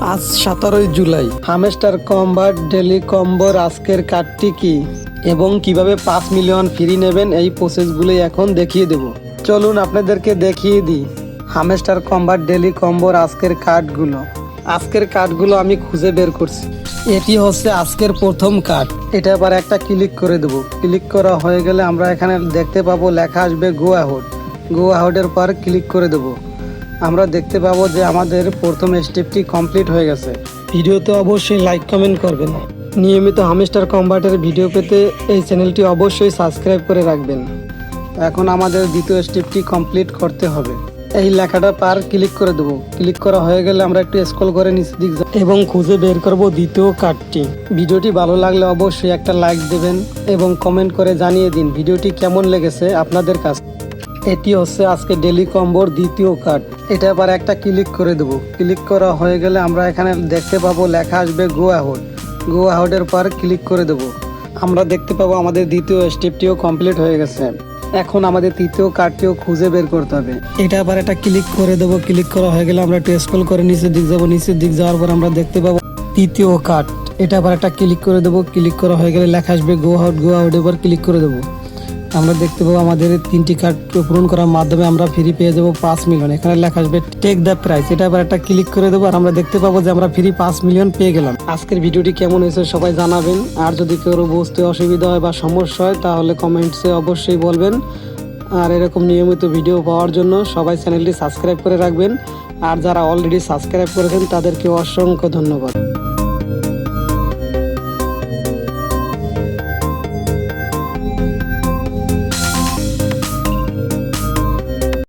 আজ 17 July. Hamster combat daily কম্বোর আজকের কার্ডটি কি এবং কিভাবে 5 মিলিয়ন ফ্রি নেবেন এই প্রসেসগুলোই এখন দেখিয়ে দেব। চলুন আপনাদেরকে দেখিয়ে দিই হামস্টার কম্বাট ডেলি কম্বোর আজকের কার্ডগুলো আমি খুঁজে বের করছি। এটি হচ্ছে আজকের প্রথম কার্ড। এটা আবার একটা ক্লিক করে দেব। ক্লিক করা হয়ে গেলে আমরা এখানে দেখতে পাবো লেখা আসবে গো অ্যাহেডের পর ক্লিক করে দেব। আমরা দেখতে পাবো যে আমাদের প্রথম স্টেপটি কমপ্লিট হয়ে গেছে। ভিডিওতে অবশ্যই লাইক কমেন্ট করবেন। নিয়মিত হামস্টার কম্বাটের ভিডিও পেতে এই চ্যানেলটি অবশ্যই সাবস্ক্রাইব করে রাখবেন। এখন আমাদের দ্বিতীয় স্টেপটি কমপ্লিট করতে হবে। এই লেখাটা পার ক্লিক করে দেবো। ক্লিক করা হয়ে গেলে আমরা একটু স্ক্রল করে নিচের দিক এবং খুঁজে বের করব দ্বিতীয় কার্ডটি। ভিডিওটি ভালো লাগলে অবশ্যই একটা লাইক দেবেন এবং কমেন্ট করে জানিয়ে দিন ভিডিওটি কেমন লেগেছে আপনাদের কাছে। এটি হচ্ছে আজকে ডেলি কম্বোর দ্বিতীয় কার্ড। এটা আবার একটা ক্লিক করে দেবো। ক্লিক করা হয়ে গেলে আমরা এখানে দেখতে পাবো লেখা আসবে গো অ্যাহেডের পর ক্লিক করে দেবো। আমরা দেখতে পাবো আমাদের দ্বিতীয় স্টেপটিও কমপ্লিট হয়ে গেছে। এখন আমাদের তৃতীয় কার্ডটিও খুঁজে বের করতে হবে। এটা আবার একটা ক্লিক করে দেবো। ক্লিক করা হয়ে গেলে আমরা একটু স্ক্রল করে নিচের দিক যাবো। নিচের দিক যাওয়ার পর আমরা দেখতে পাবো তৃতীয় কার্ড। এটা আবার একটা ক্লিক করে দেবো। ক্লিক করা হয়ে গেলে লেখা আসবে গো অ্যাহেডের পর ক্লিক করে দেবো। আমরা দেখতে পাবো আমাদের 3টি কার্ড পূরণ করার মাধ্যমে আমরা ফ্রি পেয়ে যাবো 5 মিলিয়ন। এখানে লেখা আসবে টেক দ্য প্রাইস। এটা আবার একটা ক্লিক করে দেবো আর আমরা দেখতে পাবো যে আমরা ফ্রি 5 মিলিয়ন পেয়ে গেলাম। আজকের ভিডিওটি কেমন হয়েছে সবাই জানাবেন। আর যদি কেউ বুঝতে অসুবিধা হয় বা সমস্যা হয় তাহলে কমেন্টসে অবশ্যই বলবেন। আর এরকম নিয়মিত ভিডিও পাওয়ার জন্য সবাই চ্যানেলটি সাবস্ক্রাইব করে রাখবেন। আর যারা অলরেডি সাবস্ক্রাইব করেছেন তাদেরকে অসংখ্য ধন্যবাদ।